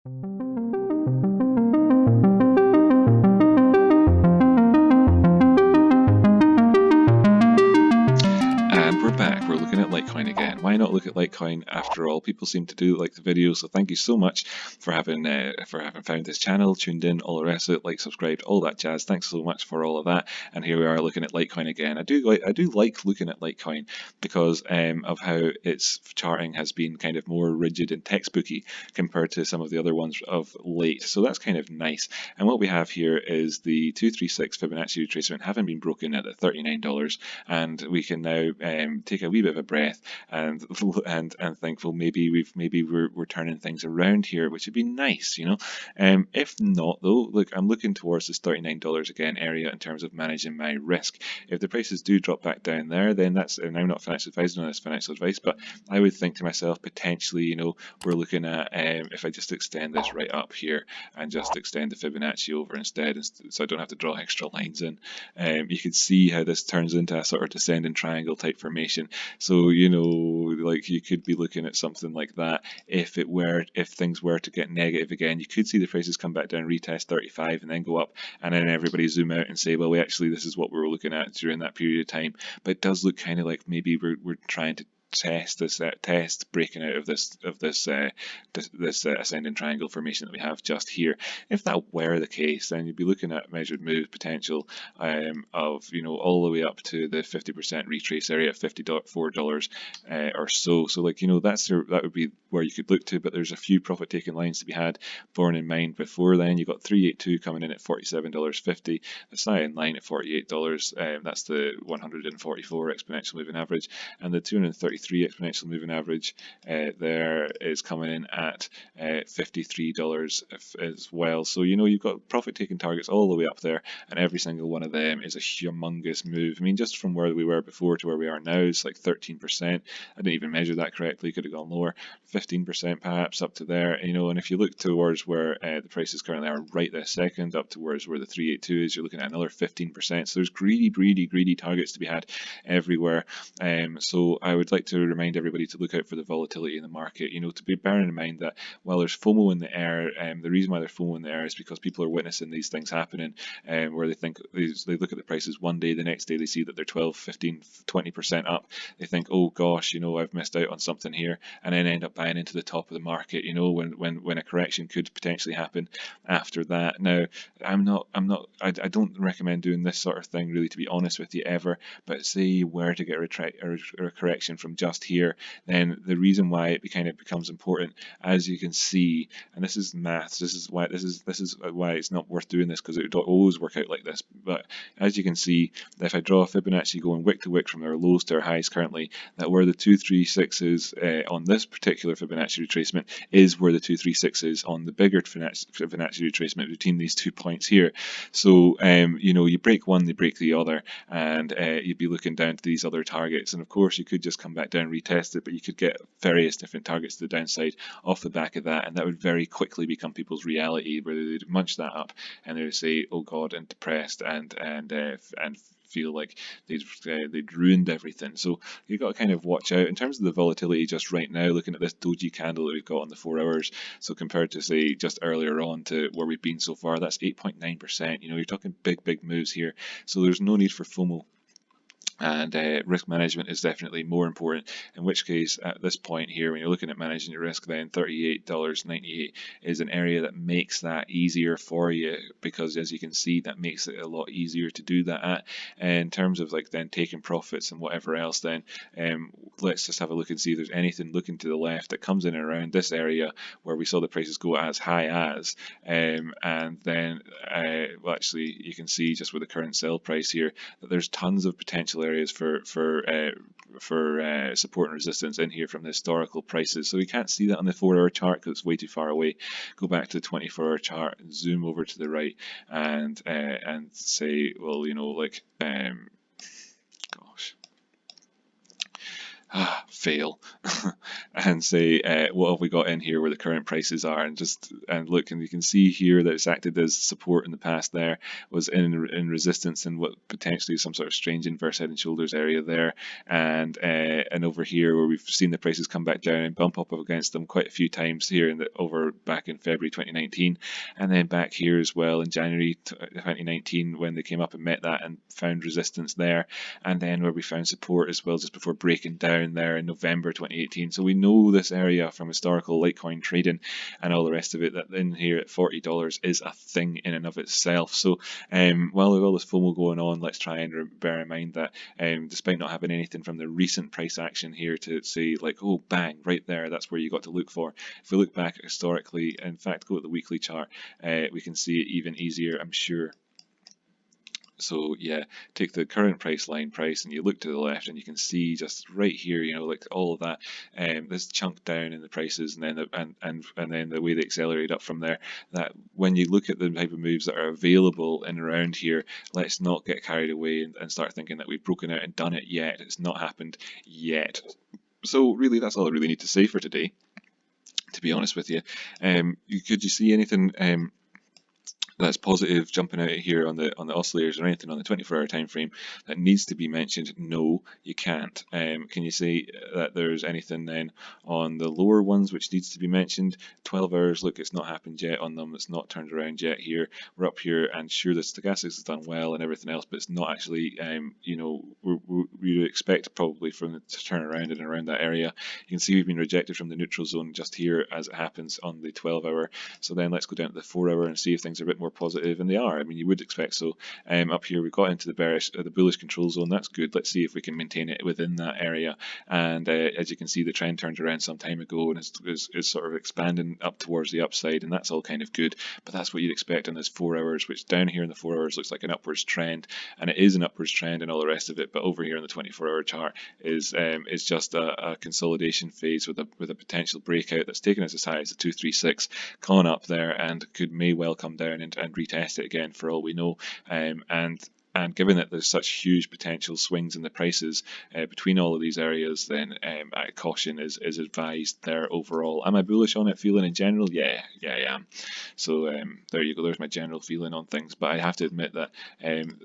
And we're back. We're looking at Litecoin again. Why not look at Litecoin after all? People seem to like the video, so thank you so much for having found this channel, tuned in, all the rest of it, like, subscribed, all that jazz. Thanks so much for all of that. And here we are looking at Litecoin again. I do like looking at Litecoin because of how its charting has been kind of more rigid and textbooky compared to some of the other ones of late. So that's kind of nice. And what we have here is the 236 Fibonacci retracement having been broken at the $39, and we can now take a wee bit of a breath and think, well, maybe we're turning things around here, which would be nice, you know. If not, though, look, I'm looking towards this $39 again area in terms of managing my risk. If the prices do drop back down there, then that's, and I'm not financial advisor on this financial advice, but I would think to myself, potentially, you know, we're looking at if I just extend this right up here and just extend the Fibonacci over instead, so I don't have to draw extra lines in. You can see how this turns into a sort of descending triangle type formation. So, you know, like, you could be looking at something like that. If things were to get negative again, you could see the prices come back down, retest 35, and then go up, and then everybody zoom out and say, well, this is what we were looking at during that period of time. But it does look kind of like maybe we're trying to test breaking out of this ascending triangle formation that we have just here. If that were the case, then you'd be looking at measured move potential of, you know, all the way up to the 50% retrace area at $54 or so. So, like, you know, that would be where you could look to, but there's a few profit taking lines to be had borne in mind before then. You've got 382 coming in at $47.50, the Cyan line at $48, that's the 144 exponential moving average, and the 233 exponential moving average there is coming in at $53 as well. So, you know, you've got profit taking targets all the way up there, and every single one of them is a humongous move. I mean, just from where we were before to where we are now, it's like 13%. I didn't even measure that correctly, could have gone lower, 15% perhaps up to there, you know. And if you look towards where the prices currently are right this second, up towards where the 382 is, you're looking at another 15%. So there's greedy targets to be had everywhere. So I would like to remind everybody to look out for the volatility in the market, you know, to be bearing in mind that while there's FOMO in the air, the reason why there's FOMO in the air is because people are witnessing these things happening, where they think, they look at the prices one day, the next day they see that they're 12, 15, 20% up. They think, oh gosh, you know, I've missed out on something here, and then end up buying into the top of the market, you know, when a correction could potentially happen after that. Now, I don't recommend doing this sort of thing, really, to be honest with you, ever. But say you were to get a correction from just here, then the reason why it kind of becomes important, as you can see, and this is maths, this is why it's not worth doing this, because it would always work out like this. But as you can see, if I draw a Fibonacci going wick to wick from our lows to our highs currently, that where the 236 is on this particular Fibonacci retracement is where the 236 is on the bigger Fibonacci retracement between these 2 points here. So, you know, you break one, they break the other, and you'd be looking down to these other targets. And of course, you could just come back down, retest it, but you could get various different targets to the downside off the back of that, and that would very quickly become people's reality, where they'd munch that up and they would say, oh god, and depressed and feel like they'd ruined everything. So you've got to kind of watch out in terms of the volatility just right now, looking at this doji candle that we've got on the 4 hours. So compared to, say, just earlier on to where we've been so far, that's 8.9%. You know, you're talking big moves here. So there's no need for FOMO. And risk management is definitely more important, in which case at this point here, when you're looking at managing your risk, then $38.98 is an area that makes that easier for you, because as you can see, that makes it a lot easier to do that at. And in terms of like then taking profits and whatever else, then let's just have a look and see if there's anything looking to the left that comes in and around this area where we saw the prices go as high as, and then well, actually you can see just with the current sell price here that there's tons of potential areas for support and resistance in here from the historical prices. So we can't see that on the 4-hour chart because it's way too far away. Go back to the 24-hour chart and zoom over to the right and say, well, you know, like gosh. fail, and say what have we got in here where the current prices are, and look, and you can see here that it's acted as support in the past. There was in resistance and what potentially is some sort of strange inverse head and shoulders area there, and over here where we've seen the prices come back down and bump up against them quite a few times here over back in February 2019, and then back here as well in January 2019 when they came up and met that and found resistance there, and then where we found support as well just before breaking down there in November 2018. So we know this area from historical Litecoin trading and all the rest of it, that in here at $40 is a thing in and of itself. So while with all this FOMO going on, let's try and bear in mind that despite not having anything from the recent price action here to say like, oh bang, right there, that's where you got to look for. If we look back historically, in fact go to the weekly chart, we can see it even easier, I'm sure. So yeah, take the current price and you look to the left and you can see just right here, you know, like all of that, this chunk down in the prices, and then and then the way they accelerate up from there. That when you look at the type of moves that are available in around here, let's not get carried away and start thinking that we've broken out and done it yet. It's not happened yet. So really, that's all I really need to say for today, to be honest with you. Could you see anything that's positive jumping out here on the oscillators or anything on the 24-hour time frame that needs to be mentioned? No, you can't. Can you say that there's anything then on the lower ones which needs to be mentioned? 12 hours, look, it's not happened yet on them. It's not turned around yet here. We're up here, and sure, the stochastics has done well and everything else, but it's not actually, you know, we would expect probably from it to turn around and around that area. You can see we've been rejected from the neutral zone just here as it happens on the 12-hour. So then let's go down to the 4-hour and see if things are a bit more positive, and they are. I mean, you would expect so. Up here we've got into the bullish control zone. That's good. Let's see if we can maintain it within that area. And as you can see, the trend turned around some time ago and is sort of expanding up towards the upside, and that's all kind of good. But that's what you'd expect on this 4 hours, which down here in the 4 hours looks like an upwards trend, and it is an upwards trend and all the rest of it. But over here in the 24-hour chart is just a consolidation phase with a potential breakout that's taken us as high as the 236, gone up there, and may well come down and retest it again for all we know. And given that there's such huge potential swings in the prices between all of these areas, then caution is advised there overall. Am I bullish on it feeling in general? Yeah, I am. So there you go. There's my general feeling on things. But I have to admit that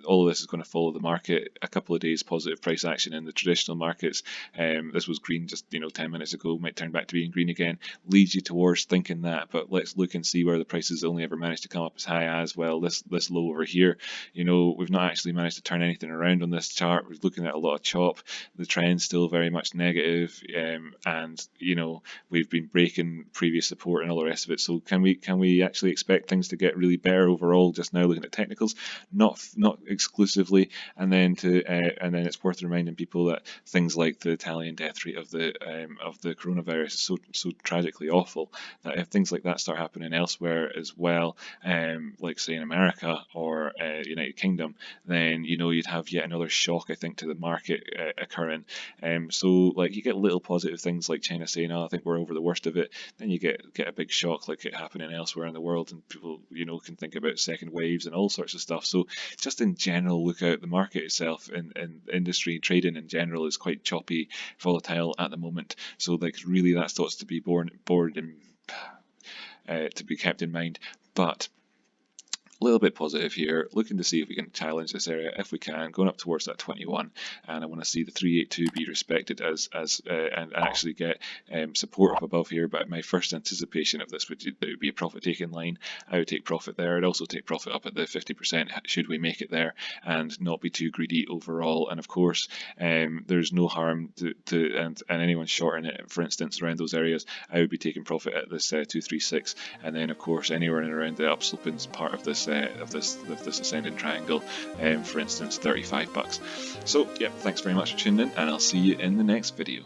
all of this is going to follow the market. A couple of days positive price action in the traditional markets. This was green just 10 minutes ago. Might turn back to being green again. Leads you towards thinking that. But let's look and see where the prices only ever managed to come up as high as well. This low over here. You know, we've not actually managed to turn anything around on this chart. We're looking at a lot of chop. The trend's still very much negative, and you know, we've been breaking previous support and all the rest of it. So can we actually expect things to get really better overall? Just now looking at technicals, not exclusively, and then it's worth reminding people that things like the Italian death rate of the coronavirus is so tragically awful that if things like that start happening elsewhere as well, like say in America or United Kingdom, then you'd have yet another shock, I think, to the market occurring. So like you get little positive things like China saying, "Oh, I think we're over the worst of it." Then you get a big shock like it happening elsewhere in the world, and people can think about second waves and all sorts of stuff. So just in general, look out. The market itself and industry trading in general is quite choppy, volatile at the moment. So like really, that's thoughts to be to be kept in mind. But a little bit positive here, looking to see if we can challenge this area. If we can, going up towards that 21, and I want to see the 382 be respected and actually get support up above here. But my first anticipation of this would be a profit taking line. I would take profit there. I'd also take profit up at the 50% should we make it there, and not be too greedy overall. And of course, there's no harm to anyone shorting it, for instance, around those areas. I would be taking profit at this 236, and then of course anywhere in and around the upsloping part of this ascending triangle, for instance $35. So yeah, thanks very much for tuning in, and I'll see you in the next video.